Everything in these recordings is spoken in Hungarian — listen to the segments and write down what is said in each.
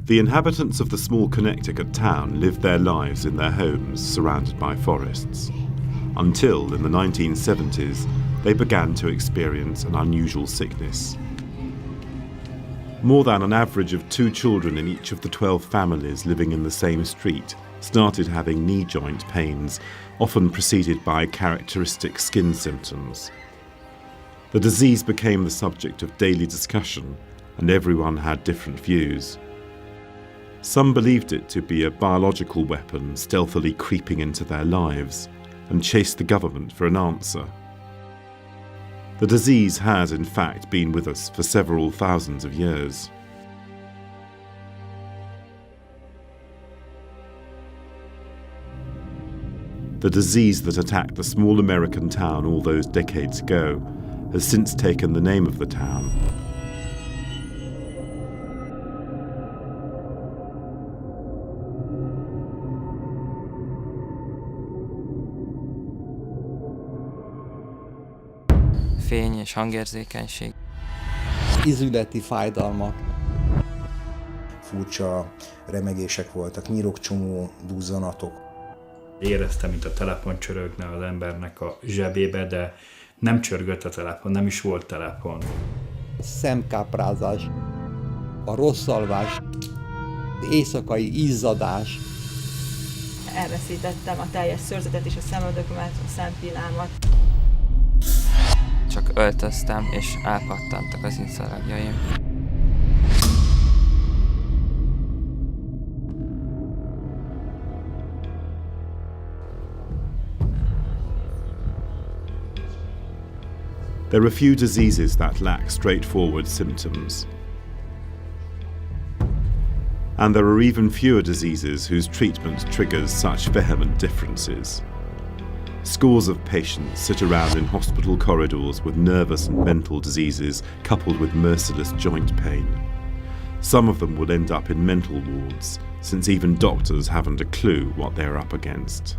The inhabitants of the small Connecticut town lived their lives in their homes surrounded by forests, until in the 1970s they began to experience an unusual sickness. More than an average of 2 children in each of the 12 families living in the same street started having knee joint pains, often preceded by characteristic skin symptoms. The disease became the subject of daily discussion, and everyone had different views. Some believed it to be a biological weapon stealthily creeping into their lives, and chased the government for an answer. The disease has, in fact, been with us for several thousands of years. The disease that attacked the small American town all those decades ago has since taken the name of the town. Fény és hangérzékenység. Ízületi fájdalmak. Furcsa remegések voltak, nyirokcsomó, duzzanatok. Éreztem, mint a telefon csörögne az embernek a zsebébe, de nem csörgött a telefon, nem is volt telefon. Szemkáprázás, a rosszalvás, éjszakai izzadás. Elveszítettem a teljes szőrzetet és a szemöldökömet, a szempillámat. Csak öltöztem, és elpattantak az izzadagjaim. There are few diseases that lack straightforward symptoms. And there are even fewer diseases whose treatment triggers such vehement differences. Scores of patients sit around in hospital corridors with nervous and mental diseases coupled with merciless joint pain. Some of them will end up in mental wards, since even doctors haven't a clue what they're up against.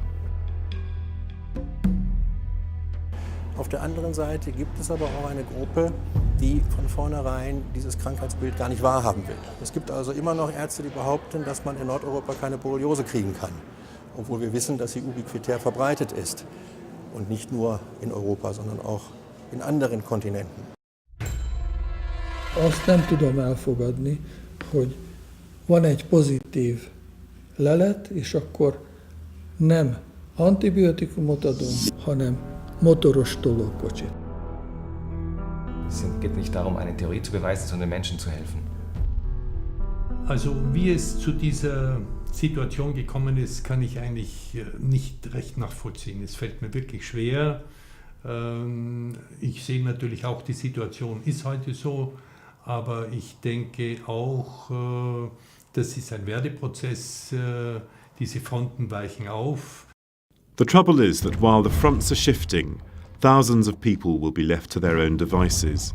Auf der anderen Seite gibt es aber auch eine Gruppe, die von vornherein dieses Krankheitsbild gar nicht wahrhaben will. Es gibt also immer noch Ärzte, die behaupten, dass man in Nordeuropa keine Borreliose kriegen kann, obwohl wir wissen, dass sie ubiquitär verbreitet ist. Und nicht nur in Europa, sondern auch in anderen kontinenten. Azt nem tudom elfogadni, hogy van egy pozitív lelet, és akkor nem antibiotikumot adunk, hanem motoros tolókocsit. Es geht nicht darum, eine Theorie zu beweisen, sondern Menschen zu helfen. Also wie es zu dieser Situation gekommen ist, kann ich eigentlich nicht recht nachvollziehen. Es fällt mir wirklich schwer. Ich sehe natürlich auch, die Situation ist heute so, aber ich denke auch, das ist ein Werdeprozess, diese Fronten weichen auf. The trouble is that while the fronts are shifting, thousands of people will be left to their own devices.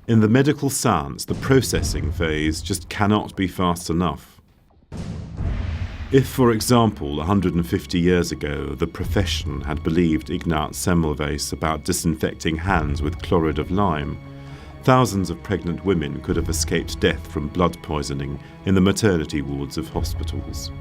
In the medical science, the processing phase just cannot be fast enough. If, for example, 150 years ago, the profession had believed Ignaz Semmelweis about disinfecting hands with chloride of lime, thousands of pregnant women could have escaped death from blood poisoning in the maternity wards of hospitals.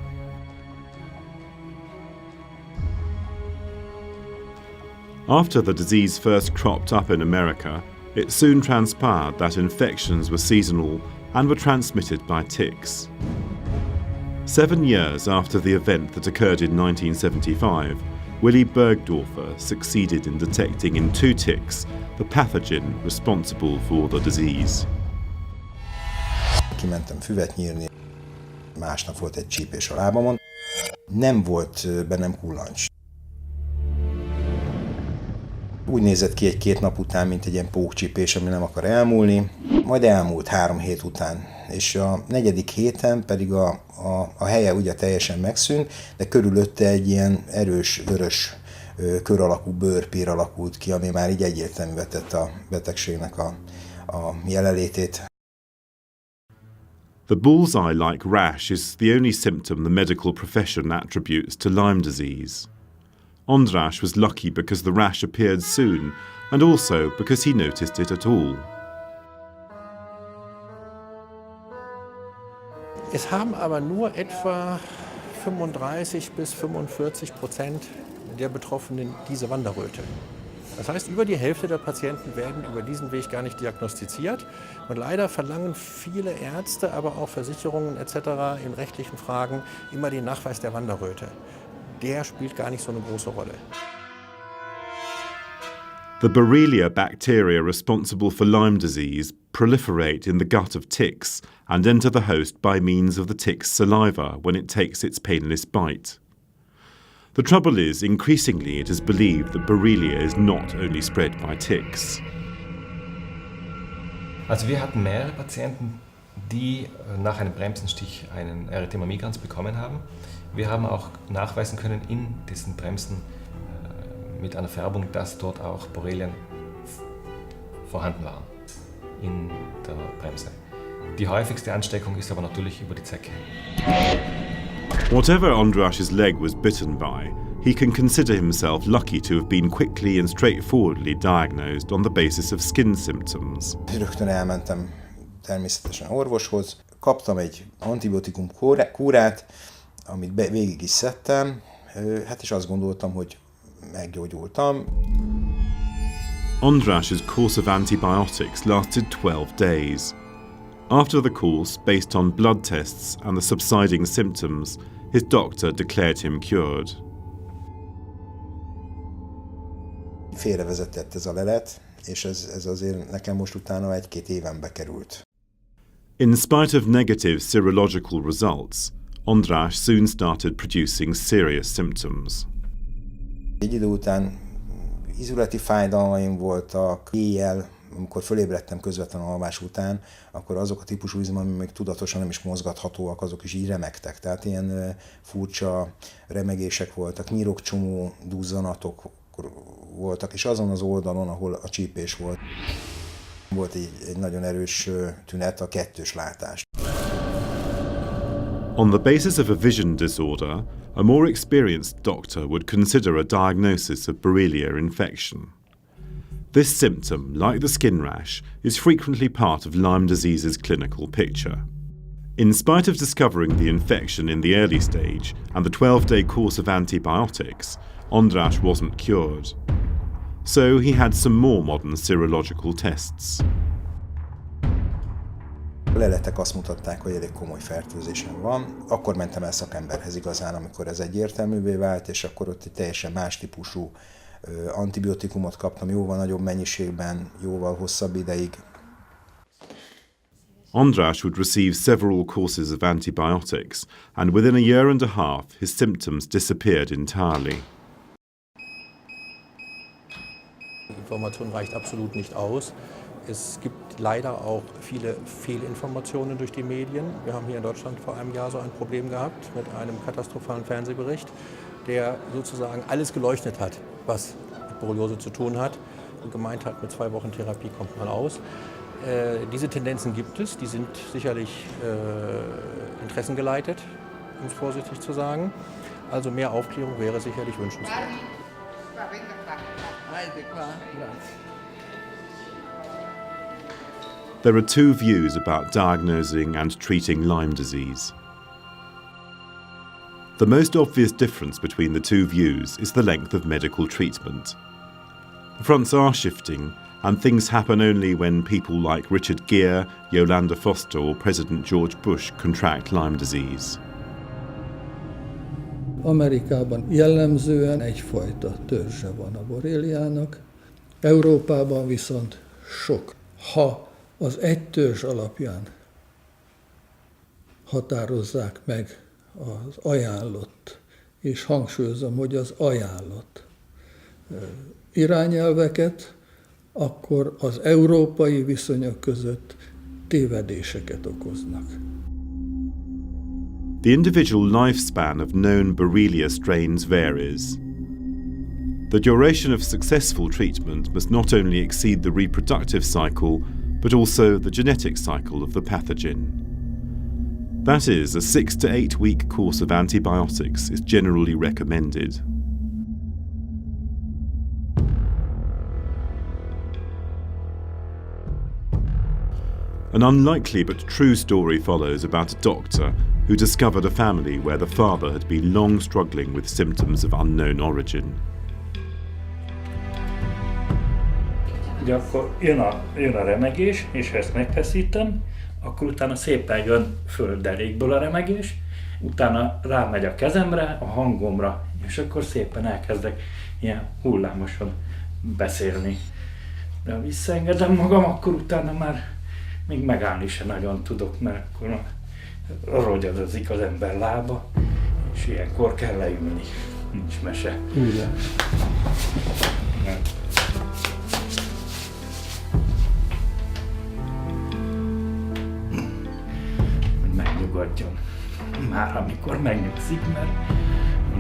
After the disease first cropped up in America, it soon transpired that infections were seasonal and were transmitted by ticks. 7 years after the event that occurred in 1975, Willy Bergdorfer succeeded in detecting in 2 ticks the pathogen responsible for the disease. Kimentem füvet nyírni, másnap volt egy csípés a lábamon. Nem volt bennem kullancs. Úgy nézett ki 1-2 nap után, mint egy ilyen pókcsípés, ami nem akar elmúlni. Majd elmúlt 3 hét után, és a 4. héten pedig a helye ugye teljesen megszűnt, de körülötte egy ilyen erős, vörös kör alakú bőrpír alakult ki, ami már így egyértelművé tette a betegségnek a jelenlétét. The bullseye-like rash is the only symptom the medical profession attributes to Lyme disease. András was lucky because the rash appeared soon, and also because he noticed it at all. Es haben aber nur etwa 35 bis 45% der Betroffenen diese Wanderröte. Das heißt, über die Hälfte der Patienten werden über diesen Weg gar nicht diagnostiziert. Und leider verlangen viele Ärzte, aber auch Versicherungen etc. in rechtlichen Fragen immer den Nachweis der Wanderröte. Der spielt gar nicht so eine große Rolle. The Borrelia bacteria responsible for Lyme disease proliferate in the gut of ticks and enter the host by means of the tick's saliva when it takes its painless bite. The trouble is, increasingly it is believed that Borrelia is not only spread by ticks. Also wir hatten mehrere Patienten, die nach einem Bremsenstich einen Erythema migrans bekommen haben. Wir haben auch nachweisen können in diesen Bremsen mit einer Färbung, dass dort auch Borrelien vorhanden waren in der Bremse. Die häufigste Ansteckung ist aber natürlich über die Zecke. Whatever Ondrash's leg was bitten by, he can consider himself lucky to have been quickly and straightforwardly diagnosed on the basis of skin symptoms. Rögtön elmentem természetesen orvoshoz, kaptam egy antibiotikum kúrát, amit végig is szedtem, hát és azt gondoltam, hogy meggyógyultam. Ondrash's course of antibiotics lasted 12 days. After the course, based on blood tests and the subsiding symptoms, his doctor declared him cured. Félrevezetett ez a lelet, és ez azért nekem most utána 1-2 évenbe került. In spite of negative serological results, Ondrash soon started producing serious symptoms. Egy idő után ízületi fájdalmaim voltak, éjjel, amikor fölébredtem közvetlen alvás után, akkor azok a típusú izmok, amik még tudatosan nem is mozgathatóak, azok is így remegtek. Tehát ilyen furcsa remegések voltak, nyirokcsomó duzzanatok voltak, és azon az oldalon, ahol a csípés volt, volt egy nagyon erős tünet, a kettős látás. On the basis of a vision disorder, a more experienced doctor would consider a diagnosis of Borrelia infection. This symptom, like the skin rash, is frequently part of Lyme disease's clinical picture. In spite of discovering the infection in the early stage and the 12-day course of antibiotics, Ondrash wasn't cured. So he had some more modern serological tests. A leletek azt mutatták, hogy elég komoly fertőzésem van. Akkor mentem el szakemberhez igazán, amikor ez egyértelművé vált, és akkor ott egy teljesen más típusú antibiotikumot kaptam, jóval nagyobb mennyiségben, jóval hosszabb ideig. Ondrash would receive several courses of antibiotics, and within a year and a half, his symptoms disappeared entirely. Die Information reicht absolut nicht aus. Es gibt leider auch viele Fehlinformationen durch die Medien. Wir haben hier in Deutschland vor einem Jahr so ein Problem gehabt mit einem katastrophalen Fernsehbericht, der sozusagen alles geleuchtet hat, was mit Borreliose zu tun hat und gemeint hat, mit 2 Wochen Therapie kommt man aus. Diese Tendenzen gibt es, die sind sicherlich interessengeleitet, um es vorsichtig zu sagen. Also mehr Aufklärung wäre sicherlich wünschenswert. There are two views about diagnosing and treating Lyme disease. The most obvious difference between the two views is the length of medical treatment. The fronts are shifting, and things happen only when people like Richard Gere, Yolanda Foster or President George Bush contract Lyme disease. Amerikában jellemzően egyfajta törzse van a borréliának, Európában viszont sok. Ha az egy törzs alapján határozzák meg az ajánlott, és hangsúlyozom, hogy az ajánlott irányelveket, akkor az európai viszonyok között tévedéseket okoznak. The individual lifespan of known Borrelia strains varies. The duration of successful treatment must not only exceed the reproductive cycle, but also the genetic cycle of the pathogen. That is, a 6 to 8 week course of antibiotics is generally recommended. An unlikely but true story follows about a doctor who discovered a family where the father had been long struggling with symptoms of unknown origin. Ugye akkor jön a remegés, és ha ezt megfeszítem, akkor utána szépen jön földderékből a remegés, utána rámegy a kezemre, a hangomra, és akkor szépen elkezdek ilyen hullámosan beszélni. De ha visszaengedem magam, akkor utána már még megállni se nagyon tudok, mert akkor rogyadozik az ember lába, és ilyenkor kell leülni. Nincs mese. Igen. Hogy megnyugodjon. Már amikor megnyugszik, mert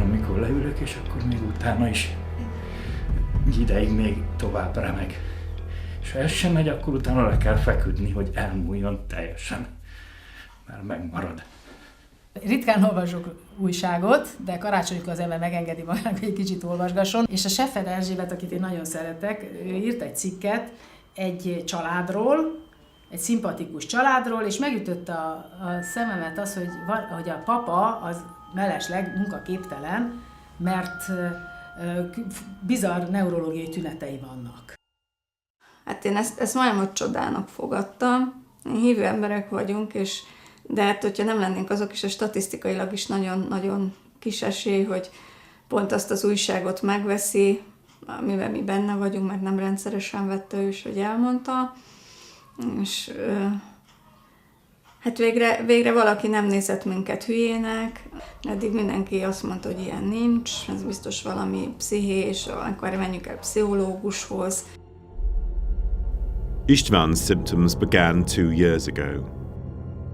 amikor leülök, és akkor még utána is egy ideig még tovább remeg. És ha ez sem megy, akkor utána le kell feküdni, hogy elmúljon teljesen, mert megmarad. Ritkán olvasok újságot, de karácsonykor az ember megengedi magának, hogy egy kicsit olvasgasson. És a Scheffer Erzsébet, akit én nagyon szeretek, ő írt egy cikket egy családról, egy szimpatikus családról, és megütötte a szememet az, hogy a papa az mellesleg munkaképtelen, mert bizarr neurológiai tünetei vannak. Hát én ezt majdnem, hogy csodának fogadtam. Hívő emberek vagyunk, de hát, hogyha nem lennénk azok is, a statisztikailag is nagyon kis esély, hogy pont azt az újságot megveszi, amiben mi benne vagyunk, mert nem rendszeresen vette ő is, hogy elmondta. És hát végre valaki nem nézett minket hülyének, eddig mindenki azt mondta, hogy ilyen nincs, ez biztos valami pszichés, akkor menjünk el pszichológushoz. István's symptoms began 2 years ago.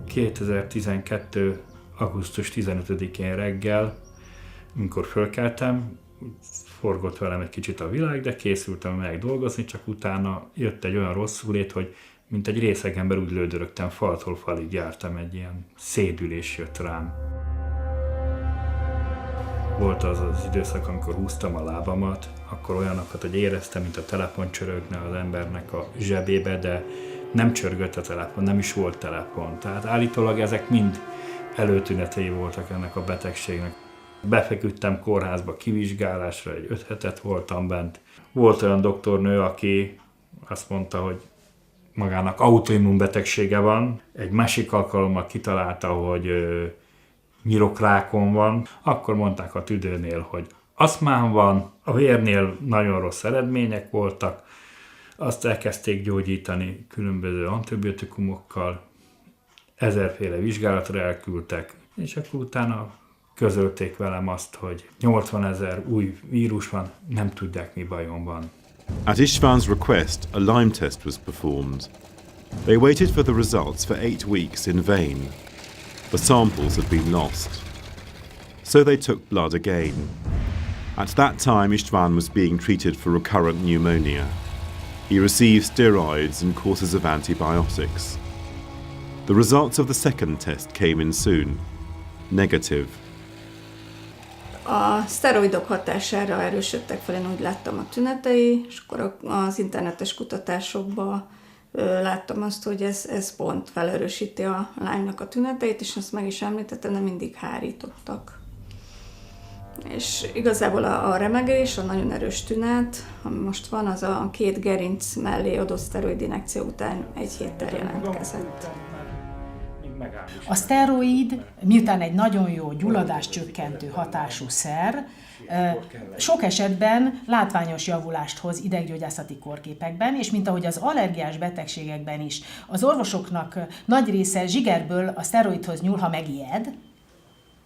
2012. augusztus 15-én reggel, amikor fölkeltem, forgott velem egy kicsit a világ, de készültem meg dolgozni, csak utána jött egy olyan rosszulét, hogy mint egy részeg ember úgy lődörögtem, faltól falig jártam, egy ilyen szédülés jött rám. Volt az időszak, amikor húztam a lábamat, akkor olyanokat, hogy éreztem, mint a telefon csörögne az embernek a zsebébe, de nem csörgött a telefon, nem is volt telefon. Tehát állítólag ezek mind előtünetei voltak ennek a betegségnek. Befeküdtem kórházba kivizsgálásra, egy 5 hetet voltam bent. Volt olyan doktornő, aki azt mondta, hogy magának autoimmun betegsége van. Egy másik alkalommal kitalálta, hogy nyirokrákon van. Akkor mondták a tüdőnél, hogy aszmán van, a vérnél nagyon rossz eredmények voltak. Azt elkezdték gyógyítani különböző antibiotikumokkal, 1000-féle vizsgálatra elküldtek, és akkor utána közölték velem azt, hogy 80 000 új vírus van, nem tudják, mi bajom van. At István's request, a Lyme test was performed. They waited for the results for 8 weeks in vain. The samples had been lost. So they took blood again. At that time, István was being treated for recurrent pneumonia. He received steroids and courses of antibiotics. The results of the second test came in soon. Negative. A szteroidok hatására erősödtek fel, én úgy láttam a tünetei, és akkor az internetes kutatásokban láttam azt, hogy ez pont felerősíti a Lyme-nak a tüneteit, és azt meg is említettem, de mindig hárítottak. És igazából a remegés, a nagyon erős tünet, ami most van, az a 2 gerinc mellé adott szteroid injekció után 1 héttel jelentkezett. A szteroid, miután egy nagyon jó gyulladáscsökkentő hatású szer, sok esetben látványos javulást hoz ideggyógyászati kórképekben, és mint ahogy az allergiás betegségekben is, az orvosoknak nagy része zsigerből a szteroidhoz nyúl, ha megijed,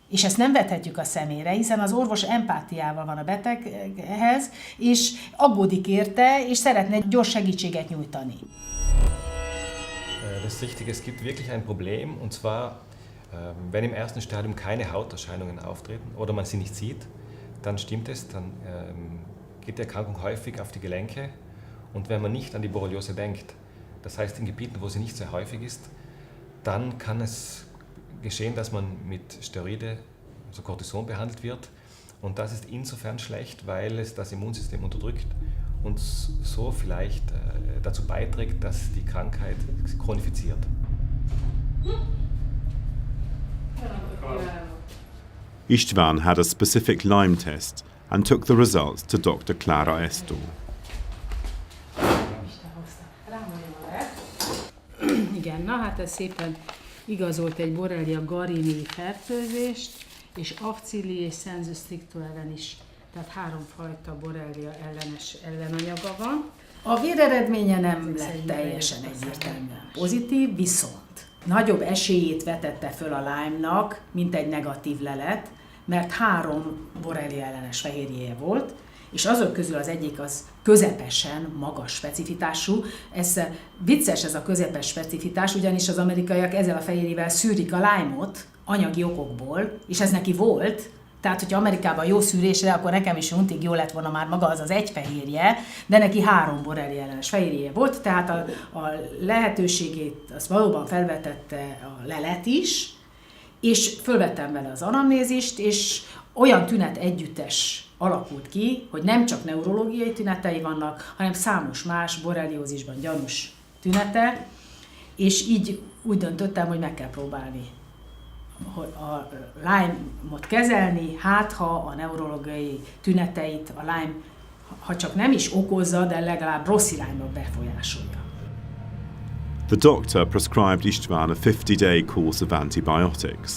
és ezt nem vethetjük a szemére, hiszen az orvos empátiával van a beteghez, és aggódik érte, és szeretne gyors segítséget nyújtani. Das ist richtig, es gibt wirklich ein Problem, und zwar, wenn im ersten Stadium keine Hauterscheinungen auftreten oder man sie nicht sieht, dann stimmt es, dann geht die Erkrankung häufig auf die Gelenke, und wenn man nicht an die Borreliose denkt, das heißt in Gebieten, wo sie nicht sehr häufig ist, dann kann es geschehen, dass man mit Steroide, also Cortison, behandelt wird, und das ist insofern schlecht, weil es das Immunsystem unterdrückt und so vielleicht dazu beiträgt, dass die Krankheit chronifiziert. István had a specific Lyme test and took the results to Dr. Klára Eszter. Igen, na hát ez szépen igazolt egy borrelia garini fertőzést, és afcilli és sensu stricto ellen is, tehát 3 fajta borrelia ellenes ellenanyaga van. A véreredménye nem lett teljesen egyértelműen pozitív, viszont nagyobb esélyét vetette föl a Lyme-nak, mint egy negatív lelet, mert 3 borrelia ellenes fehérjéje volt, és azok közül az egyik az közepesen magas specifitású. Ez vicces ez a közepes specifitás, ugyanis az amerikaiak ezzel a fehérjével szűrik a Lyme-ot anyagi okokból, és ez neki volt. Tehát, hogyha Amerikában jó szűrésre, akkor nekem is untig jó lett volna már maga az az egy fehérje, de neki 3 borrelia ellenes fehérjéje volt, tehát a lehetőségét azt valóban felvetette a lelet is, és fölvettem vele az anamnézist, és olyan tünet együttes alakult ki, hogy nem csak neurológiai tünetei vannak, hanem számos más borreliózisban gyanús tünete, és így úgy döntöttem, hogy meg kell próbálni a Lyme-ot kezelni, hát ha a neurológiai tüneteit a Lyme, ha csak nem is okozza, de legalább rossz irányba befolyásolja. The doctor prescribed István a 50-day course of antibiotics.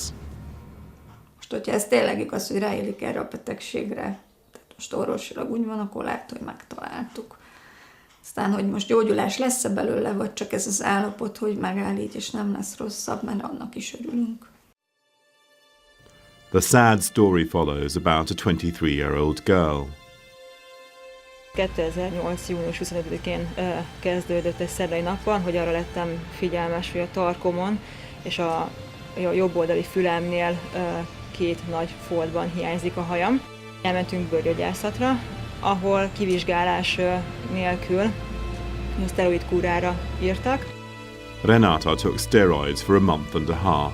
Most, hogyha ez tényleg igaz, hogy ráélik erre a betegségre, tehát most orvosilag úgy van, akkor lehet, hogy megtaláltuk. Aztán, hogy most gyógyulás lesz-e belőle, vagy csak ez az állapot, hogy megáll így, és nem lesz rosszabb, mert annak is örülünk. The sad story follows about a 23-year-old girl. 2008. június 25-én kezdődött egy szerdai napon, hogy arra lettem figyelmes, hogy a tarkomon és a jobb oldali fülemnél 2 nagy foltban hiányzik a hajam. Elmentünk bőrgyógyászatra, ahol kivizsgálás nélkül szteroid kúrára írtak. Renata took steroids for a month and a half.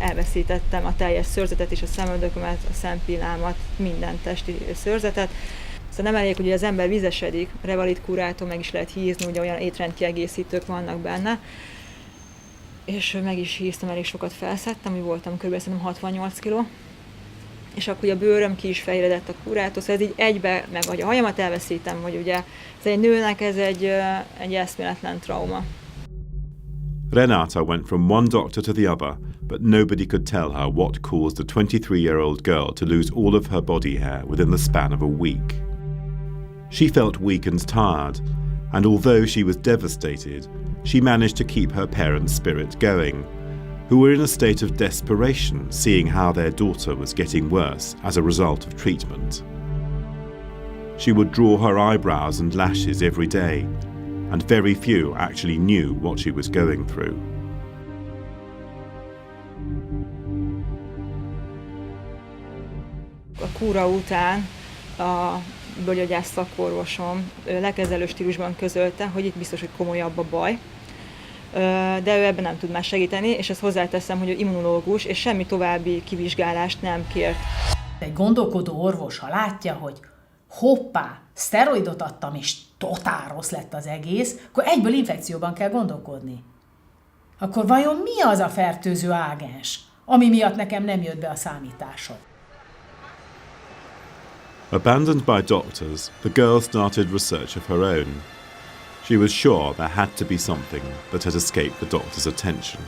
Elveszítettem a teljes szőrzetet és a szemöldökömet, a szempillámat, minden testi szőrzetet. Szóval nem elég, hogy az ember vizesedik, revalit kúrától meg is lehet hízni, ugye olyan étrendkiegészítők vannak benne. És meg is híztam, elég sokat felszedtem, hogy voltam kb. 68 kg. És akkor ugye a bőröm ki is fehéredett a kúrától, szóval ez így egybe, meg hogy a hajamat elveszítem, hogy ugye ez egy nőnek ez egy eszméletlen trauma. Renata went from one doctor to the other, but nobody could tell her what caused a 23-year-old girl to lose all of her body hair within the span of a week. She felt weak and tired, and although she was devastated, she managed to keep her parents' spirit going, who were in a state of desperation seeing how their daughter was getting worse as a result of treatment. She would draw her eyebrows and lashes every day, and very few actually knew what she was going through. A kúra után a bőrgyógyász szakorvosom lekezelő stílusban közölte, hogy itt biztos, hogy komolyabb a baj, de ő ebben nem tud már segíteni, és ezt hozzáteszem, hogy ő immunológus, és semmi további kivizsgálást nem kért. Egy gondolkodó orvos, ha látja, hogy hoppá, szteroidot adtam, és totál rossz lett az egész, akkor egyből infekcióban kell gondolkodni. Akkor vajon mi az a fertőző ágens, ami miatt nekem nem jött be a számításom? Abandoned by doctors, the girl started research of her own. She was sure there had to be something that had escaped the doctor's attention.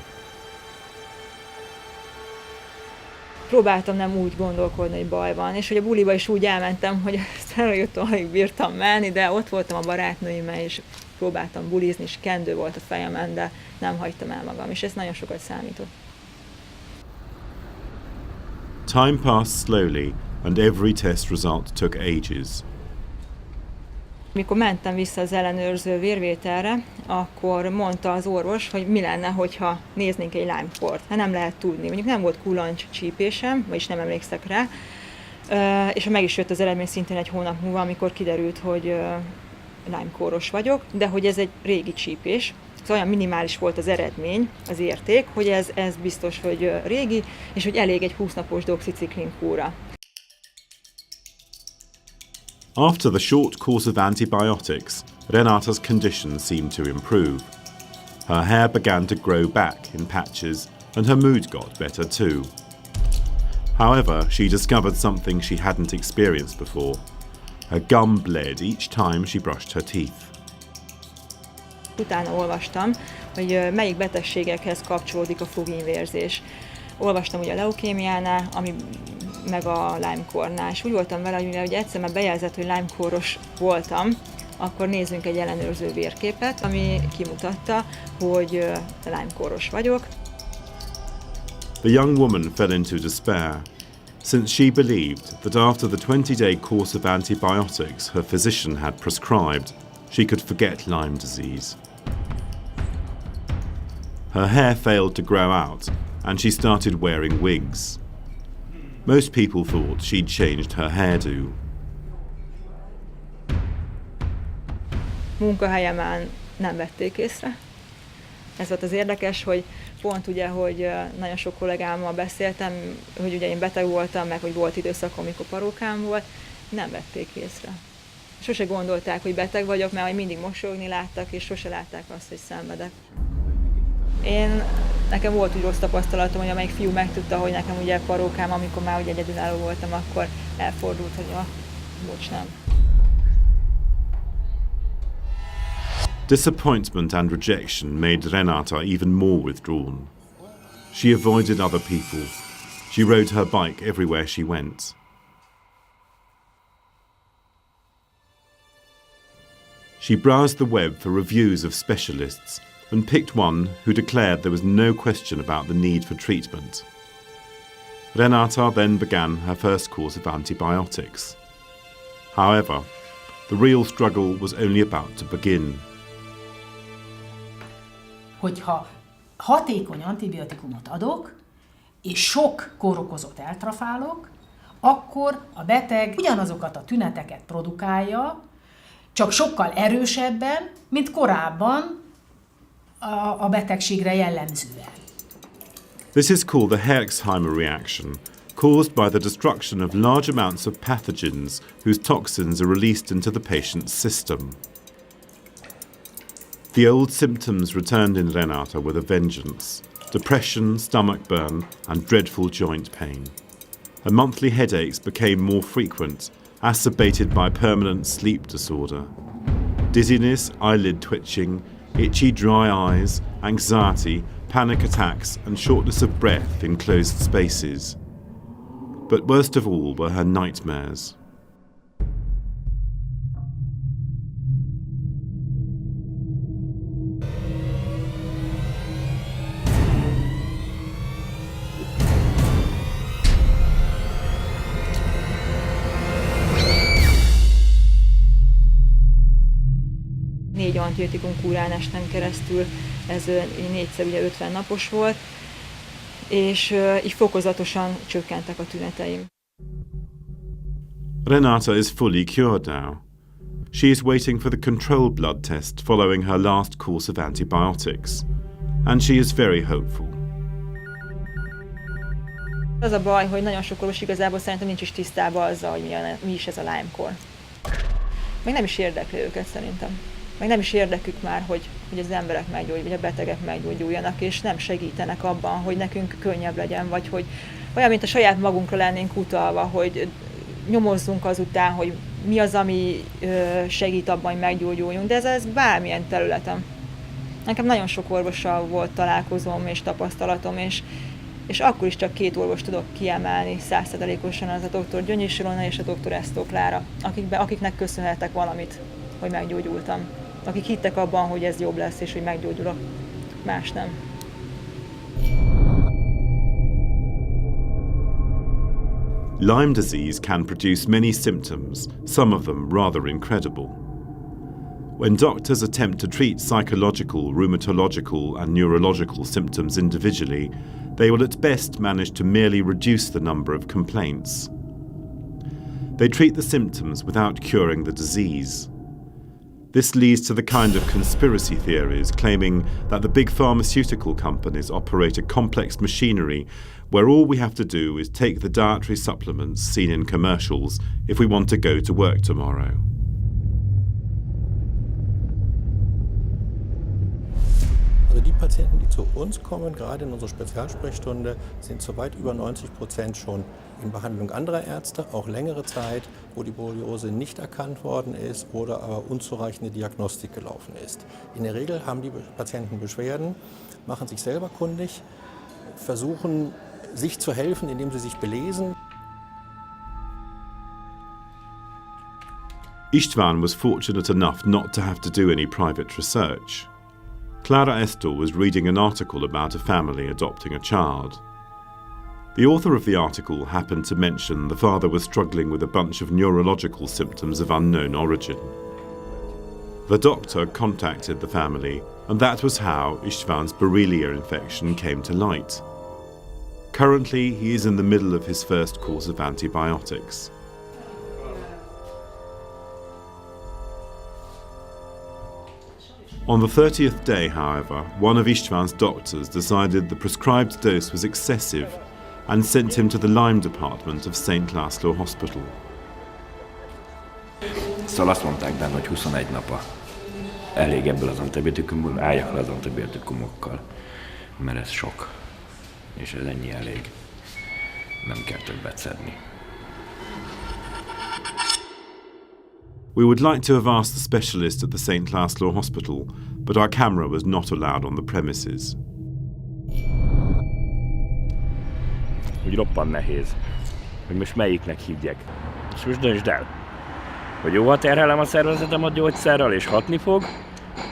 Próbáltam nem úgy gondolkodni, hogy baj van, és hogy a buliba is úgy elmentem, hogy szteroidtól alig bírtam menni, de ott voltam a barátnőimmel, és próbáltam bulizni, és kendő volt a fejemen, de nem hagytam el magam, és ez nagyon sokat számított. Time passed slowly, and every test result took ages. Mikor mentem vissza az ellenőrző vérvételre, akkor mondta az orvos, hogy mi lenne, hogyha néznénk egy Lyme-kórt. Hát nem lehet tudni. Mondjuk nem volt kulancs csípésem, vagyis nem emlékszek rá, és meg is jött az eredmény szintén egy hónap múlva, amikor kiderült, hogy Lyme-kóros vagyok, de hogy ez egy régi csípés. Szóval olyan minimális volt az eredmény, az érték, hogy ez biztos, hogy régi, és hogy elég egy 20 napos doxiciklin kúra. After the short course of antibiotics, Renata's condition seemed to improve. Her hair began to grow back in patches and her mood got better too. However, she discovered something she hadn't experienced before. Her gum bled each time she brushed her teeth. Utána olvastam, hogy melyik betegségekhez kapcsolódik a fogínvérzés. Olvastam ugye a leukémiánál, ami meg a Lyme-kórnál, és úgy voltam vele, hogy mivel ugye egyszer már bejelzett, hogy Lyme-kóros voltam, akkor nézzünk egy ellenőrző vérképet, ami kimutatta, hogy Lyme-kóros vagyok. The young woman fell into despair, since she believed that after the 20-day course of antibiotics her physician had prescribed, she could forget Lyme disease. Her hair failed to grow out, and she started wearing wigs. Most people thought she'd changed her hairdo. Munkahelyemen nem vették észre. Ez volt az érdekes, hogy pont ugye, hogy nagyon sok kollégámmal beszéltem, hogy ugye én beteg voltam, meg hogy volt időszakom, amikor parókám volt, nem vették észre. Sose gondolták, hogy beteg vagyok, mert mindig mosolyogni láttak, és sose látták azt, hogy szenvedek. Nekem volt úgy rossz tapasztalatom, hogy amelyik fiú megtudta, hogy nekem ugye parókám, amikor már ugye egyedülálló voltam, akkor elfordult, hogy bocs, nem. Disappointment and rejection made Renata even more withdrawn. She avoided other people. She rode her bike everywhere she went. She browsed the web for reviews of specialists and picked one who declared there was no question about the need for treatment. Renata then began her first course of antibiotics. However, the real struggle was only about to begin. Hogyha hatékony antibiotikumot adok, és sok kórokozót eltrafálok, akkor a beteg ugyanazokat a tüneteket produkálja, csak sokkal erősebben, mint korábban a betegségre jellemzően. This is called the Herxheimer reaction, caused by the destruction of large amounts of pathogens whose toxins are released into the patient's system. The old symptoms returned in Renata with a vengeance: depression, stomach burn, and dreadful joint pain. Her monthly headaches became more frequent, exacerbated by permanent sleep disorder. Dizziness, eyelid twitching, itchy dry eyes, anxiety, panic attacks, and shortness of breath in closed spaces. But worst of all were her nightmares. Négy antibiotikum kúrán estem keresztül, ez négyszer ugye 50 napos volt, és így fokozatosan csökkentek a tüneteim. Renata is fully cured now. She is waiting for the control blood test following her last course of antibiotics, and she is very hopeful. Az a baj, hogy nagyon sok orvos igazából szerintem nincs is tisztában azzal, hogy mi is ez a Lyme-kór. Meg nem is érdekli őket szerintem. Meg nem is érdekük már, hogy az emberek meggyógyuljanak, vagy a betegek meggyógyuljanak, és nem segítenek abban, hogy nekünk könnyebb legyen, vagy hogy olyan, mint a saját magunkra lennénk utalva, hogy nyomozzunk azután, hogy mi az, ami segít abban, hogy meggyógyuljunk, de ez bármilyen területen. Nekem nagyon sok orvossal volt találkozóm és tapasztalatom, és akkor is csak 2 orvost tudok kiemelni 100%-osan, az a dr. Gyöngyi Ilona és a dr. Esztok Klára, akiknek köszönhetek valamit, hogy meggyógyultam. Akik hittek abban, hogy ez jobb lesz, és hogy meggyógyulok. Más nem. Lyme disease can produce many symptoms, some of them rather incredible. When doctors attempt to treat psychological, rheumatological, and neurological symptoms individually, they will at best manage to merely reduce the number of complaints. They treat the symptoms without curing the disease. This leads to the kind of conspiracy theories claiming that the big pharmaceutical companies operate a complex machinery where all we have to do is take the dietary supplements seen in commercials if we want to go to work Also die Patienten, die zu uns kommen, gerade in unserer Spezialsprechstunde, sind zu weit über 90% schon in Behandlung anderer Ärzte, auch längere Zeit, wo die Borreliose nicht erkannt worden ist oder aber unzureichende Diagnostik gelaufen ist. In der Regel haben die Patienten Beschwerden, machen sich selber kundig, versuchen sich zu helfen, indem sie sich belesen. István was fortunate enough not to have to do any private research. Klára Eszter was reading an article about a family adopting a child. The author of the article happened to mention the father was struggling with a bunch of neurological symptoms of unknown origin. The doctor contacted the family, and that was how István's Borrelia infection came to light. Currently, he is in the middle of his first course of antibiotics. On the 30th day, however, one of István's doctors decided the prescribed dose was excessive and sent him to the Lyme department of St. László Hospital. Szóval azt mondták benne, hogy 21 napa elég ebből az antibiotikumból, álljak le az antibiotikumokkal, mert ez sok, és ez ennyi elég. Nem kell többet szedni. We would like to have asked the specialist at the St. László Hospital, but our camera was not allowed on the premises. Úgy roppant nehéz, hogy most melyiknek higgyek. És most döntsd el, hogy jó, ha terhelem a szervezetem a gyógyszerrel és hatni fog,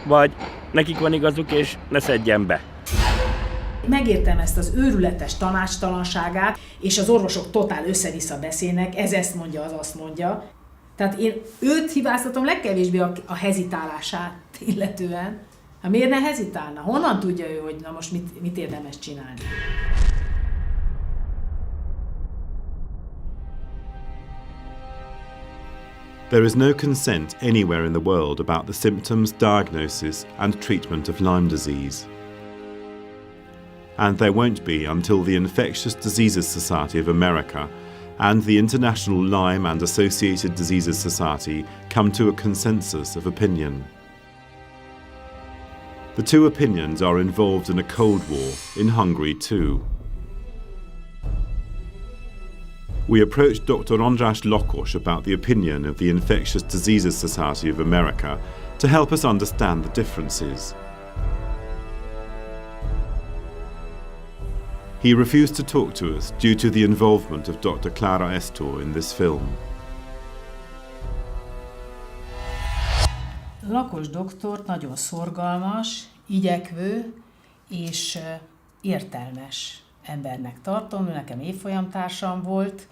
vagy nekik van igazuk és ne szedjen be. Megértem ezt az őrületes tanácstalanságát, és az orvosok totál össze-vissza beszélnek, ez ezt mondja, az azt mondja. Tehát én őt hibáztatom legkevésbé a hezitálását illetően. Hát miért ne hezitálna? Honnan tudja ő, hogy na most mit érdemes csinálni? There is no consent anywhere in the world about the symptoms, diagnosis and treatment of Lyme disease. And there won't be until the Infectious Diseases Society of America and the International Lyme and Associated Diseases Society come to a consensus of opinion. The two opinions are involved in a Cold War in Hungary too. We approached Dr. András Lakos about the opinion of the Infectious Diseases Society of America to help us understand the differences. He refused to talk to us due to the involvement of Dr. Klára Eszter in this film. Lakos doktort nagyon szorgalmas, igyekvő és értelmes embernek tartom, ő nekem évfolyamtársam volt,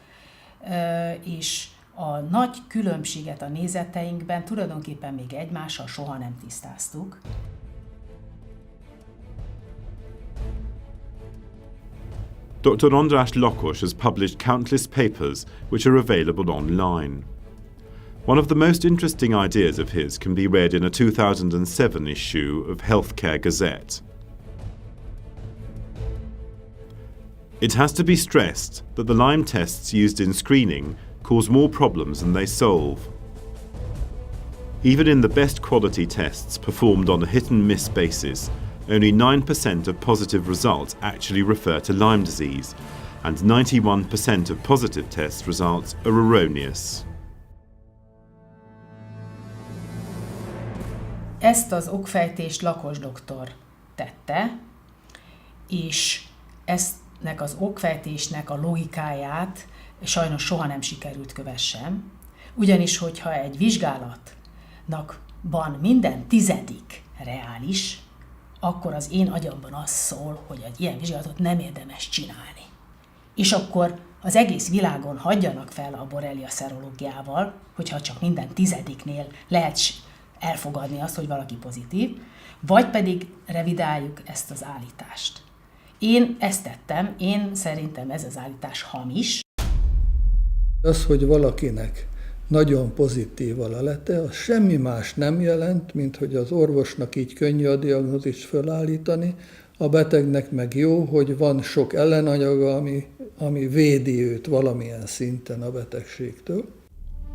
és a nagy különbséget a nézeteinkben tulajdonképpen még egymással soha nem tisztáztuk. Dr. András Lakos has published countless papers which are available online. One of the most interesting ideas of his can be read in a 2007 issue of Healthcare Gazette. It has to be stressed that the Lyme tests used in screening cause more problems than they solve. Even in the best quality tests performed on a hit-and-miss basis, only 9% of positive results actually refer to Lyme disease, and 91% of positive test results are erroneous. Ezt az okfejtést Lakos doktor tette, és eztnek az okfejtésnek a logikáját sajnos soha nem sikerült kövessem, ugyanis hogyha egy vizsgálatnak van minden 10. reális, akkor az én agyamban az szól, hogy egy ilyen vizsgálatot nem érdemes csinálni. És akkor az egész világon hagyjanak fel a borrelia szerológiával, hogyha csak minden 10-nél lehet elfogadni azt, hogy valaki pozitív, vagy pedig revidáljuk ezt az állítást. Én ezt tettem, én szerintem ez az állítás hamis. Az, hogy valakinek nagyon pozitív a lelete, az semmi más nem jelent, mint hogy az orvosnak így könnyű a diagnózist fölállítani, a betegnek meg jó, hogy van sok ellenanyaga, ami védi őt valamilyen szinten a betegségtől.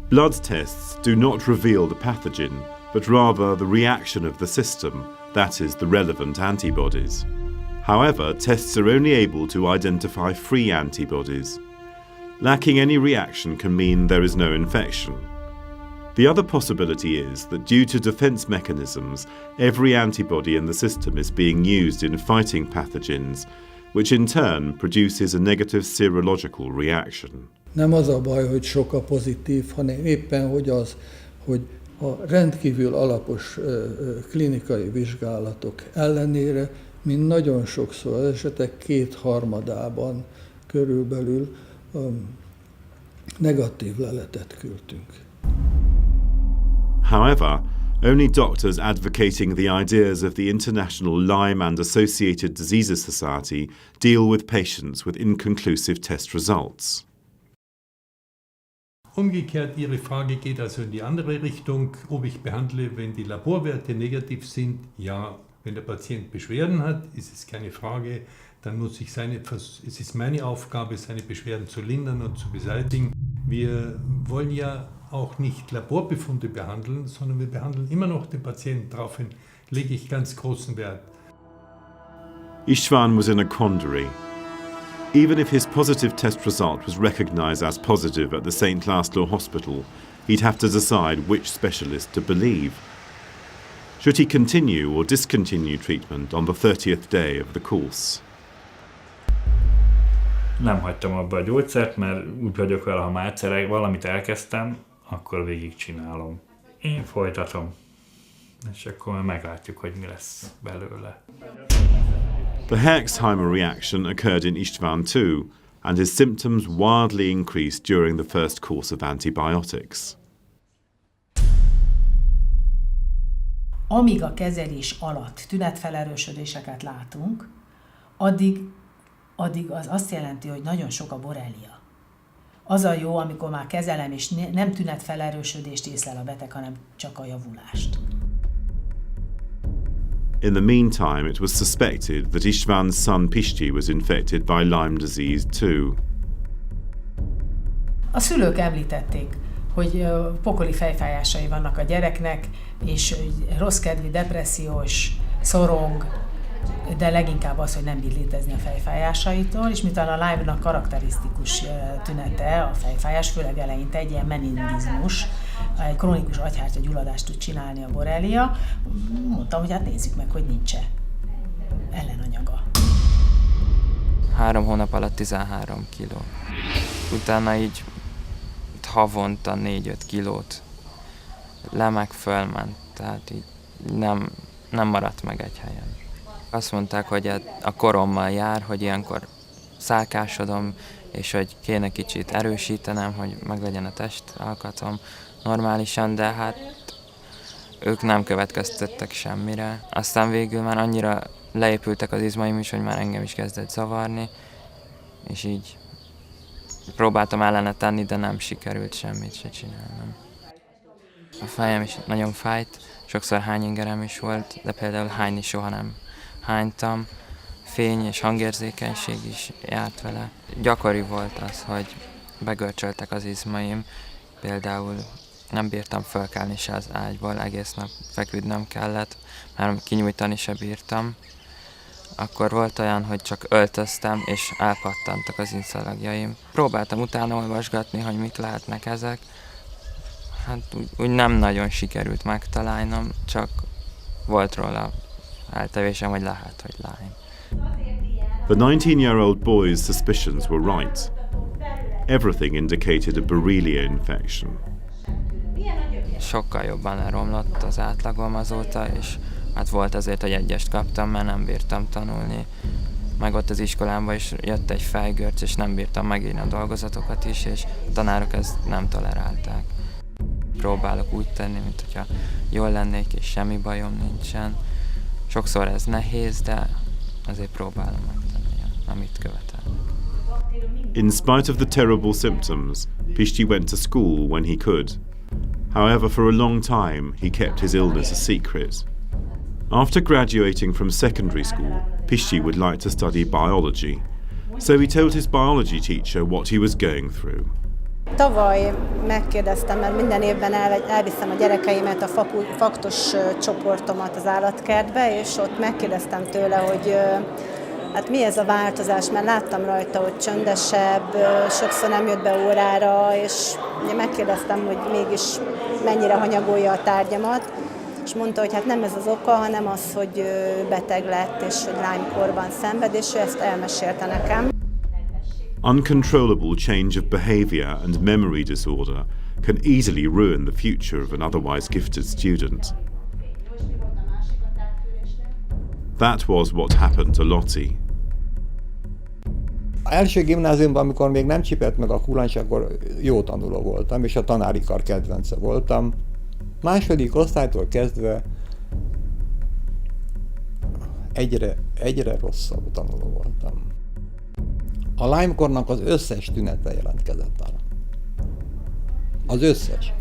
Blood tests do not reveal the pathogen, but rather the reaction of the system, that is, the relevant antibodies. However, tests are only able to identify free antibodies. Lacking any reaction can mean there is no infection. The other possibility is that due to defense mechanisms, every antibody in the system is being used in fighting pathogens, which in turn produces a negative serological reaction. Nem az a baj, hogy sok a pozitív, hanem éppen hogy a rendkívül alapos klinikai vizsgálatok ellenére, mint nagyon sokszor az esetek 2/3 körülbelül negatív leletet küldtünk. However, only doctors advocating the ideas of the International Lyme and Associated Diseases Society deal with patients with inconclusive test results. Umgekehrt, Ihre Frage geht also in die andere Richtung, ob ich behandle, wenn die Laborwerte negativ sind. Ja, wenn der Patient Beschwerden hat, ist es keine Frage, dann muss ich es ist meine Aufgabe, seine Beschwerden zu lindern und zu beseitigen. Wir wollen ja auch nicht Laborbefunde behandeln, sondern wir behandeln immer noch den Patienten. Daraufhin lege ich ganz großen Wert. Istvan was in a quandary. Even if his positive test result was recognised as positive at the St. Laszlo Hospital, he'd have to decide which specialist to believe. Should he continue or discontinue treatment on the 30th day of the course? Nem hagytam abba a gyógyszert, mert úgy vagyok vele, ha már egyszer valamit elkezdtem, akkor végigcsinálom. Én folytatom, és akkor meglátjuk, hogy mi lesz belőle. The Herxheimer reaction occurred in Istvan too, and his symptoms wildly increased during the first course of antibiotics. Amíg a kezelés alatt tünetfelerősödéseket látunk, addig az azt jelenti, hogy nagyon sok a borrelia. Az a jó, amikor már kezelem, és nem tünetfelerősödést észlel a beteg, hanem csak a javulást. In the meantime, it was suspected that Istvan's son Pisti was infected by Lyme disease too. A szülők említették, hogy pokoli fejfájásai vannak a gyereknek, és rosszkedvű, depressziós, szorong, de leginkább az, hogy nem bír létezni a fejfájásaitól, és miután a Lyme-nak karakterisztikus tünete a fejfájás, főleg eleinte egy ilyen meningizmus, egy krónikus agyhártya gyulladást tud csinálni a borrelia, mondtam, hogy hát nézzük meg, hogy nincs-e ellenanyaga. 3 hónap alatt 13 kiló. Utána így havonta 4-5 kilót lemeg fölment, tehát így nem maradt meg egy helyen. Azt mondták, hogy a korommal jár, hogy ilyenkor szálkásodom, és hogy kéne kicsit erősítenem, hogy meglegyen a testalkatom normálisan, de hát ők nem következtettek semmire. Aztán végül már annyira leépültek az izmaim is, hogy már engem is kezdett zavarni, és így próbáltam ellene tenni, de nem sikerült semmit se csinálnom. A fejem is nagyon fájt, sokszor hányingerem is volt, de például hányni soha nem hánytam. Fény és hangérzékenység is járt vele. Gyakori volt az, hogy begörcsöltek az izmaim, például nem bírtam fölkelni se az ágyból, egész nap feküdnöm kellett, mert kinyújtani se bírtam. Akkor volt olyan, hogy csak öltöztem, és elpattantak az inszalagjaim. Próbáltam utána olvasgatni, hogy mik lehetnek ezek. Hát úgy nem nagyon sikerült megtalálnom, csak volt róla eltevésem, hogy lehet, hogy Lyme. The 19-year-old boy's suspicions were right. Everything indicated a Borrelia infection. Sokkal jobban leromlott az átlagom azóta, és hát volt azért, hogy 1-est kaptam, mert nem bírtam tanulni. Meg ott az iskolámban is jött egy fejgörcs, és nem bírtam megírni a dolgozatokat is, és a tanárok ezt nem tolerálták. Próbálok úgy tenni, mint hogyha jól lennék, és semmi bajom nincsen. Sokszor ez nehéz, de azért próbálom megtenni, amit követelnek. In spite of the terrible symptoms, Pisti went to school when he could. However, for a long time, he kept his illness a secret. After graduating from secondary school, Pisti would like to study biology, so he told his biology teacher what he was going through. Tavaly megkérdeztem, mert minden évben elviszem a gyerekeimet, a faktos csoportomat az állatkertbe, és ott megkérdeztem tőle, hogy hát mi ez a változás, mert láttam rajta, hogy csöndesebb, sokszor nem jött be órára, és megkérdeztem, hogy mégis mennyire hanyagolja a tárgyamat, és mondta, hogy hát nem ez az oka, hanem az, hogy beteg lett, és hogy Lyme-kórban szenved, és ő ezt elmesélte nekem. Uncontrollable change of behaviour and memory disorder can easily ruin the future of an otherwise gifted student. That was what happened to Lottie. Az első gimnáziumban, amikor még nem csipett meg a kulancs, akkor jó tanuló voltam, és a tanári kar kedvence voltam. Második osztálytól kezdve egyre rosszabb tanuló voltam. A Lyme-kórnak az összes tünete jelentkezett nálam. Az összes.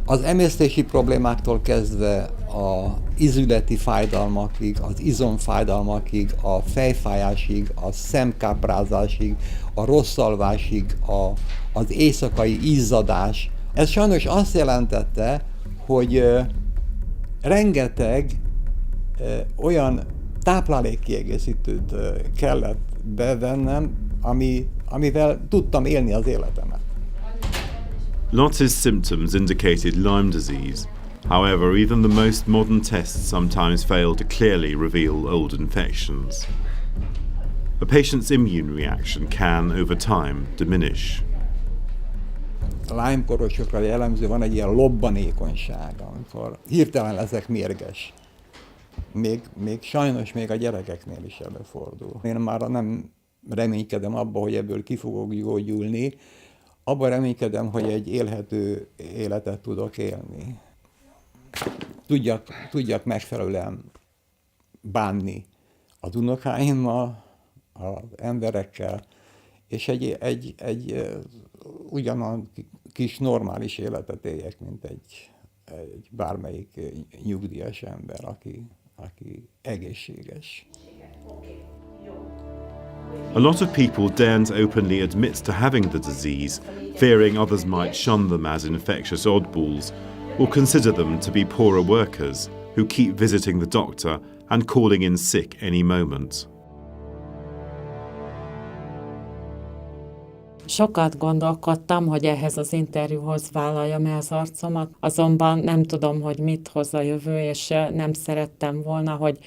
Az emésztési problémáktól kezdve a ízületi fájdalmakig, az izomfájdalmakig, a fejfájásig, a szemkáprázásig, a rosszalvásig, az éjszakai izzadás. Ez sajnos azt jelentette, hogy rengeteg olyan táplálékkiegészítőt kellett bevennem, amivel tudtam élni az életemet. Lottie's symptoms indicated Lyme disease. However, even the most modern tests sometimes fail to clearly reveal old infections. A patient's immune reaction can, over time, diminish. A Lyme-kórosokra jellemző van egy ilyen lobbanékonyság, amikor hirtelen leszek mérges. Még sajnos még a gyerekeknél is előfordul. Én már nem reménykedem abba, hogy ebből ki fogok gyógyulni, abban reménykedem, hogy egy élhető életet tudok élni. Tudjak megfelelően bánni az unokáimmal, az emberekkel, és egy ugyanolyan kis normális életet éljek, mint egy bármelyik nyugdíjas ember, aki egészséges. A lot of people daren't openly admit to having the disease, fearing others might shun them as infectious oddballs, or consider them to be poorer workers who keep visiting the doctor and calling in sick any moment. Sokat gondolkodtam, hogy ehhez az interjúhoz vállaljam-e az arcomat, azonban nem tudom, hogy mit hoz a jövő, és nem szerettem volna, hogy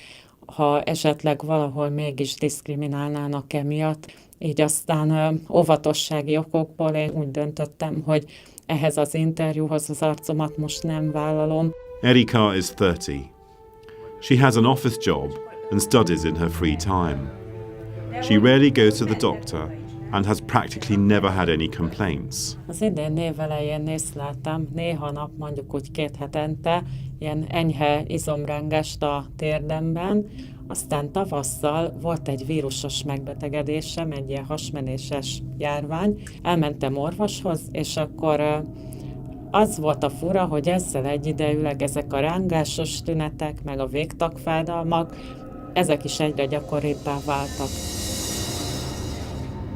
ha esetleg valahol mégis diszkriminálnának emiatt. Így aztán óvatossági okokból én úgy döntöttem, hogy ehhez az interjúhoz az arcomat most nem vállalom. Erika is 30. She has an office job and studies in her free time. She rarely goes to the doctor and has practically never had any complaints. Az idén névelején észleltem néha nap, mondjuk úgy 2 hetente, ilyen enyhe izomrengest a térdemben, aztán tavasszal volt egy vírusos megbetegedésem, egy ilyen hasmenéses járvány. Elmentem orvoshoz, és akkor az volt a fura, hogy ezzel egyidejűleg ezek a rángásos tünetek, meg a végtagfájdalmak, ezek is egyre gyakoribbá váltak.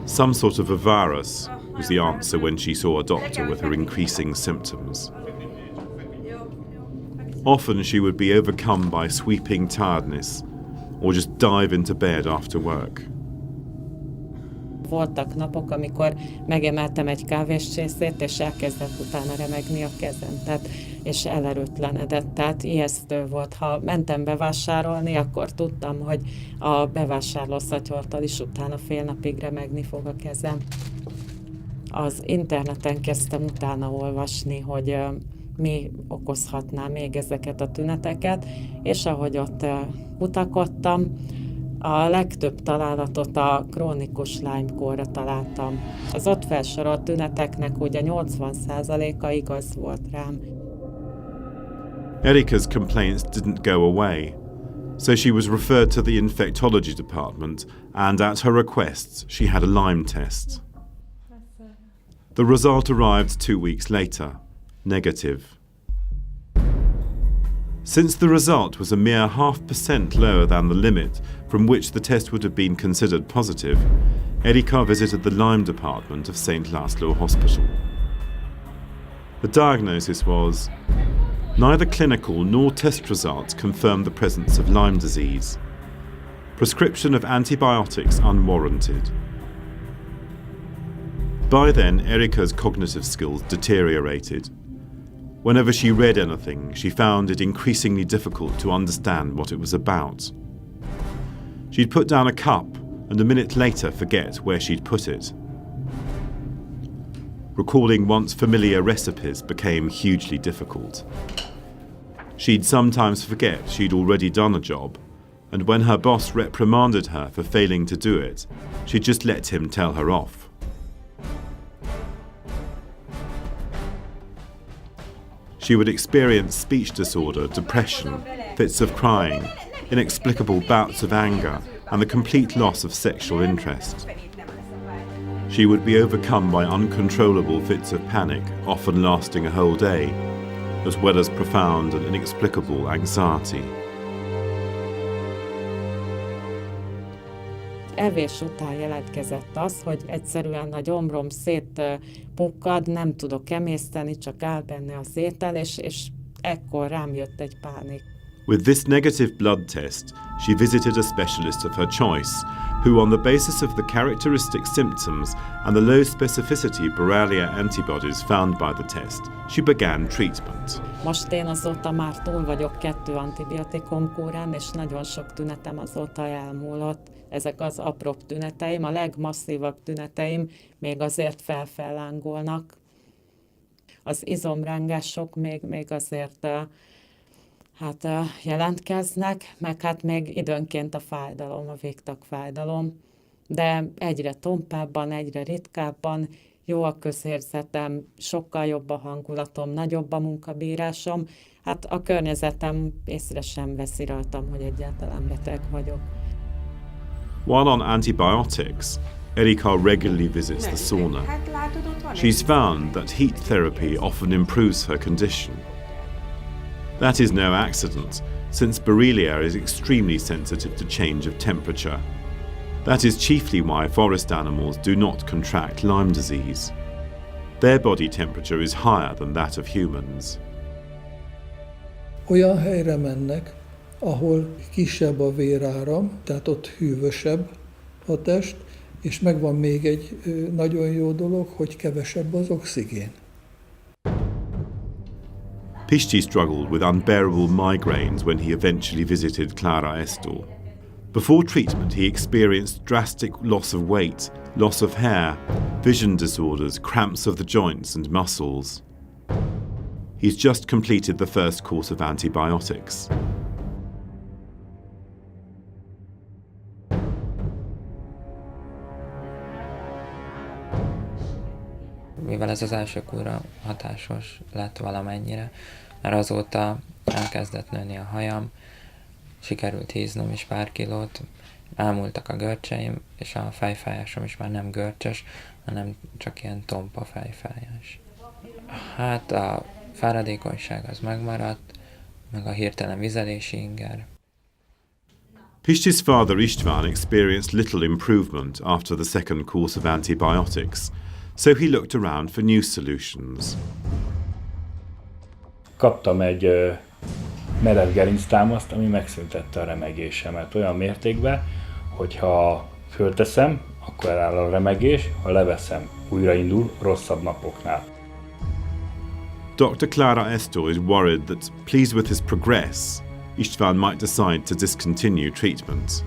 Some sort of a virus was the answer when she saw a doctor with her increasing symptoms. Often she would be overcome by sweeping tiredness or just dive into bed after work. Voltak napok, amikor megemeltem egy kávéscsészét, és elkezdett utána remegni a kezem, és elerőtlenedett, tehát ijesztő volt. Ha mentem bevásárolni, akkor tudtam, hogy a bevásárló szatyortól is utána fél napig remegni fog a kezem. Az interneten kezdtem utána olvasni, hogy mi okozhatná még ezeket a tüneteket, és ahogy ott kutakodtam, a legtöbb találatot a krónikus Lyme-kórra találtam. Az ott felsorolt tüneteknek ugye 80%-a igaz volt rám. Erika's complaints didn't go away, so she was referred to the infectology department, and at her request she had a Lyme test. The result arrived 2 weeks later, negative. Since the result was a mere 0.5% lower than the limit from which the test would have been considered positive, Erika visited the Lyme department of St. Laszlo Hospital. The diagnosis was neither clinical nor test results confirmed the presence of Lyme disease. Prescription of antibiotics unwarranted. By then, Erika's cognitive skills deteriorated. Whenever she read anything, she found it increasingly difficult to understand what it was about. She'd put down a cup and a minute later forget where she'd put it. Recalling once familiar recipes became hugely difficult. She'd sometimes forget she'd already done a job, and when her boss reprimanded her for failing to do it, she'd just let him tell her off. She would experience speech disorder, depression, fits of crying, inexplicable bouts of anger, and the complete loss of sexual interest. She would be overcome by uncontrollable fits of panic, often lasting a whole day, as well as profound and inexplicable anxiety. Evés után jelentkezett az, hogy egyszerűen a gyomrom szétpukkad, nem tudok emészteni, csak áll benne az étel, és ekkor rám jött egy pánik. With this negative blood test, she visited a specialist of her choice, who, on the basis of the characteristic symptoms and the low specificity Borrelia antibodies found by the test, she began treatment. Most én azóta már túl vagyok 2 antibiotikum kúrán, és nagyon sok tünetem azóta elmúlott. Ezek az apróbb tüneteim, a legmasszívabb tüneteim még azért felfellángolnak. Az izomrángások még azért jelentkeznek, meg hát még időnként a fájdalom, a végtagfájdalom, de egyre tompábban, egyre ritkábban, jó a közérzetem, sokkal jobb a hangulatom, nagyobb a munkabírásom, hát a környezetem észre sem veszi rajtam, hogy egyáltalán beteg vagyok. While on antibiotics, Erika regularly visits the sauna. She's found that heat therapy often improves her condition. That is no accident, since Borrelia is extremely sensitive to change of temperature. That is chiefly why forest animals do not contract Lyme disease. Their body temperature is higher than that of humans. Olyan helyre mennek, ahol kisebb a véráram, tehát ott hűvösebb a test, és megvan még egy nagyon jó dolog, hogy kevesebb az oxigén. Pishti struggled with unbearable migraines when he eventually visited Clara Estor. Before treatment, he experienced drastic loss of weight, loss of hair, vision disorders, cramps of the joints and muscles. He's just completed the first course of antibiotics. Mivel ez az első kúra hatásos lett valamennyire, mert azóta elkezdett nőni a hajam, sikerült híznom is pár kilót, elmúltak a görcseim, és a fejfájásom is már nem görcsös, hanem csak ilyen tompa fejfájás. Hát a fáradékonyság az megmaradt, meg a hirtelen vizelési inger. Pishti's father István experienced little improvement after the second course of antibiotics, so he looked around for new solutions. Kaptam egy merev gerinctámaszt, ami megszüntette a remegésemet olyan mértékben, hogyha fölteszem, akkor eláll a remegés, ha leveszem, újraindul rosszabb napoknál. Dr. Clara Estor is worried that, pleased with his progress, István might decide to discontinue treatment.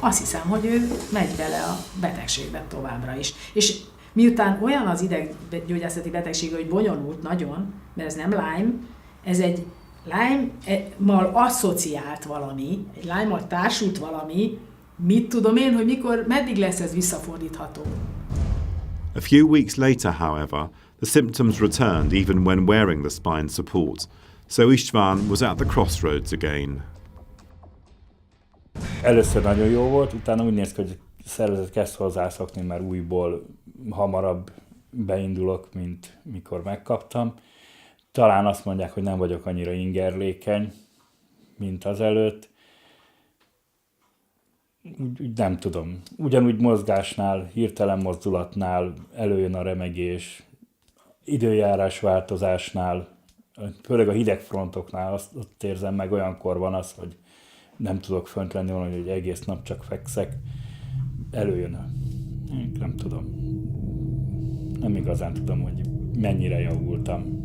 Azt hiszem, hogy ő megy bele a betegségbe továbbra is. És miután olyan az ideggyógyászati betegség, hogy bonyolult nagyon, mert ez nem Lyme, ez egy Lyme-mal asszociált valami, egy Lyme-mal társult valami, mit tudom én, hogy meddig lesz ez visszafordítható. A few weeks later, however, the symptoms returned even when wearing the spine support, so István was at the crossroads again. Először nagyon jó volt, utána úgy néz ki, hogy a szervezet kezd hozzászokni, mert újból hamarabb beindulok, mint mikor megkaptam. Talán azt mondják, hogy nem vagyok annyira ingerlékeny, mint azelőtt. úgy nem tudom. Ugyanúgy mozgásnál, hirtelen mozdulatnál előjön a remegés, időjárás változásnál, főleg a hidegfrontoknál ott érzem meg, olyankor van az, hogy nem tudok fönt lenni, hogy egész nap csak fekszek. Előjön. Nem tudom. Nem igazán tudom, hogy mennyire javultam.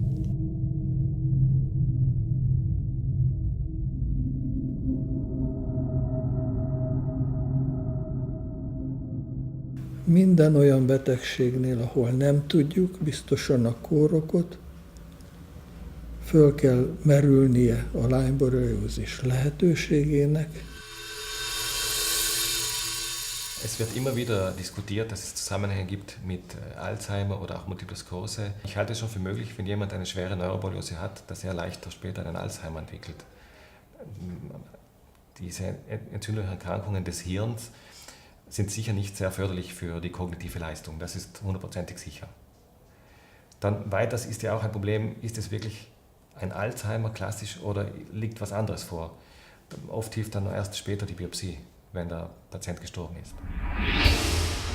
Minden olyan betegségnél, ahol nem tudjuk biztosan a kórokot, föl kell merülnie a Lyme-borreliózis lehetőségének. Es wird immer wieder diskutiert, dass es Zusammenhänge gibt mit Alzheimer oder auch Multiple Sklerose. Ich halte es schon für möglich, wenn jemand eine schwere Neuroborreliose hat, dass er leichter später einen Alzheimer entwickelt. Diese entzündlichen Erkrankungen des Hirns sind sicher nicht sehr förderlich für die kognitive Leistung, das ist hundertprozentig sicher. Dann weiters ist ja auch ein Problem, ist es wirklich ein Alzheimer klassisch oder liegt was anderes vor? Oft hilft dann erst später die Biopsie, wenn der Patient gestorben ist.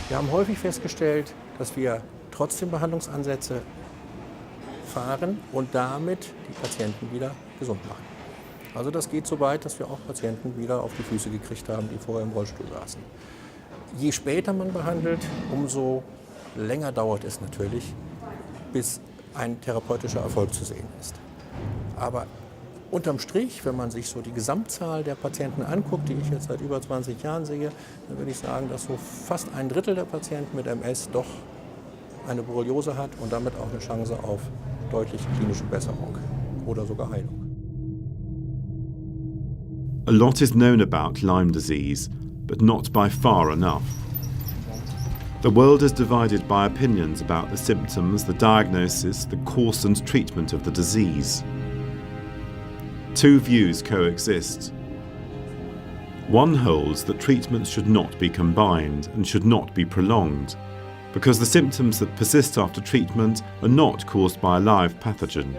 Wir haben häufig festgestellt, dass wir trotzdem Behandlungsansätze fahren und damit die Patienten wieder gesund machen. Also das geht so weit, dass wir auch Patienten wieder auf die Füße gekriegt haben, die vorher im Rollstuhl saßen. Je später man behandelt, umso länger dauert es natürlich, bis ein therapeutischer Erfolg zu sehen ist. Aber unterm Strich, wenn man sich so die Gesamtzahl der Patienten anguckt, die ich jetzt seit über 20 Jahren sehe, dann würde ich sagen, dass so fast ein Drittel der Patienten mit MS doch eine Borreliose hat und damit auch eine Chance auf deutliche klinische Besserung oder sogar Heilung. A lot is known about Lyme disease, but not by far enough. The world is divided by opinions about the symptoms, the diagnosis, the course and treatment of the disease. Two views coexist. One holds that treatments should not be combined and should not be prolonged, because the symptoms that persist after treatment are not caused by a live pathogen.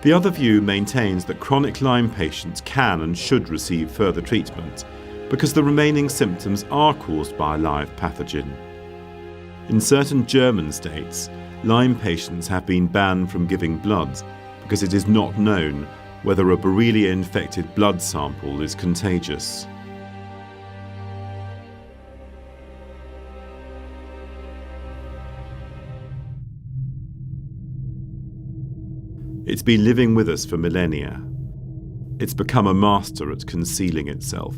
The other view maintains that chronic Lyme patients can and should receive further treatment, because the remaining symptoms are caused by a live pathogen. In certain German states, Lyme patients have been banned from giving blood because it is not known whether a Borrelia-infected blood sample is contagious. It's been living with us for millennia. It's become a master at concealing itself.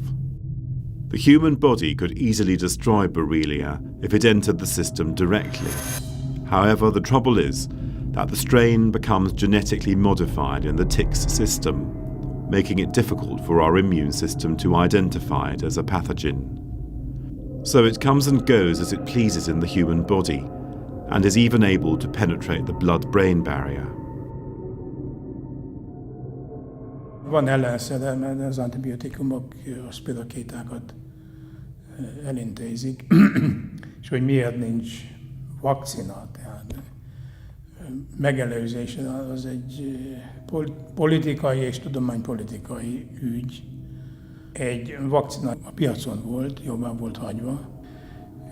The human body could easily destroy Borrelia if it entered the system directly. However, the trouble is that the strain becomes genetically modified in the tick's system, making it difficult for our immune system to identify it as a pathogen. So it comes and goes as it pleases in the human body, and is even able to penetrate the blood-brain barrier. Van ellenszere, de az antibiotikumok a spirokétákat elintézik, és hogy miért nincs vakcina, tehát megelőzés az egy politikai és tudománypolitikai ügy. Egy vakcina a piacon volt, jóvá volt hagyva,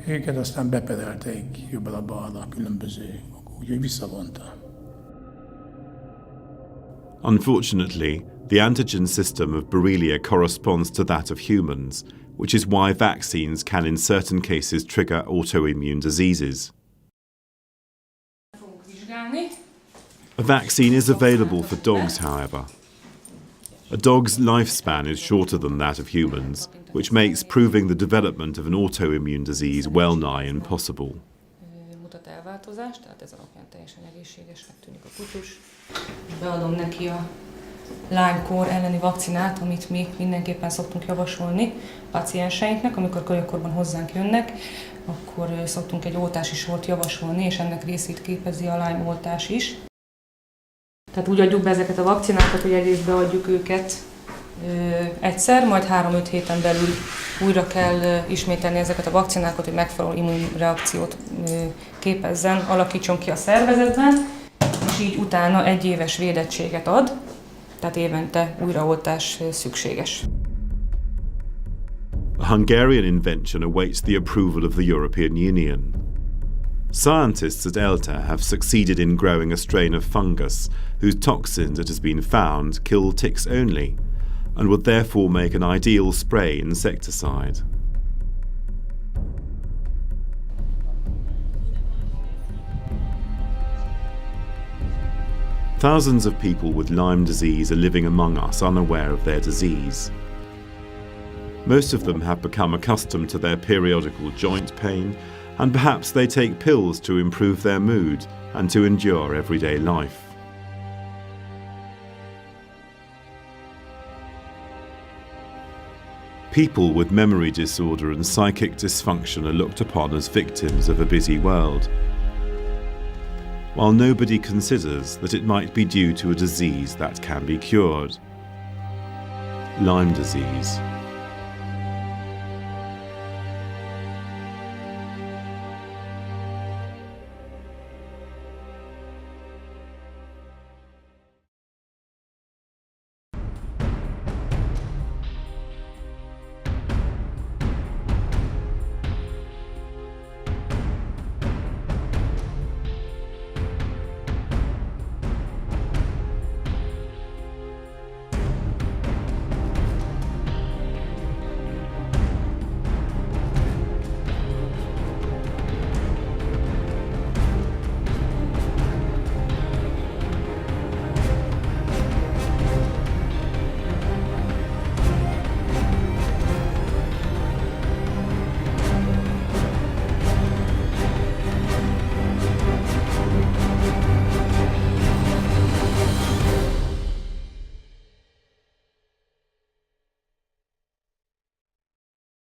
őket aztán beperelték jobbra-balra különböző, úgyhogy visszavonta. Unfortunately, the antigen system of Borrelia corresponds to that of humans, which is why vaccines can in certain cases trigger autoimmune diseases. A vaccine is available for dogs, however. A dog's lifespan is shorter than that of humans, which makes proving the development of an autoimmune disease well-nigh impossible. Mutat elváltozást, tehát ez alapján teljesen egészségesnek tűnik a kutyus. Beadom neki a Lyme-kór elleni vakcinát, amit mi mindenképpen szoktunk javasolni pacienseinknek, amikor kölyökkorban hozzánk jönnek, akkor szoktunk egy oltási sort javasolni, és ennek részét képezi a Lyme oltás is. Tehát úgy adjuk be ezeket a vakcinákat, hogy egyrészt beadjuk őket egyszer, majd 3-5 héten belül újra kell ismételni ezeket a vakcinákat, hogy megfelelő immunreakciót képezzen, alakítson ki a szervezetben, és így utána 1 éves védettséget ad, tehát évente újraoltás szükséges. A Hungarian invention awaits the approval of the European Union. Scientists at Lmye have succeeded in growing a strain of fungus whose toxins, it has been found, kill ticks only, and would therefore make an ideal spray insecticide. Thousands of people with Lyme disease are living among us unaware of their disease. Most of them have become accustomed to their periodical joint pain, and perhaps they take pills to improve their mood and to endure everyday life. People with memory disorder and psychic dysfunction are looked upon as victims of a busy world, while nobody considers that it might be due to a disease that can be cured. Lyme disease.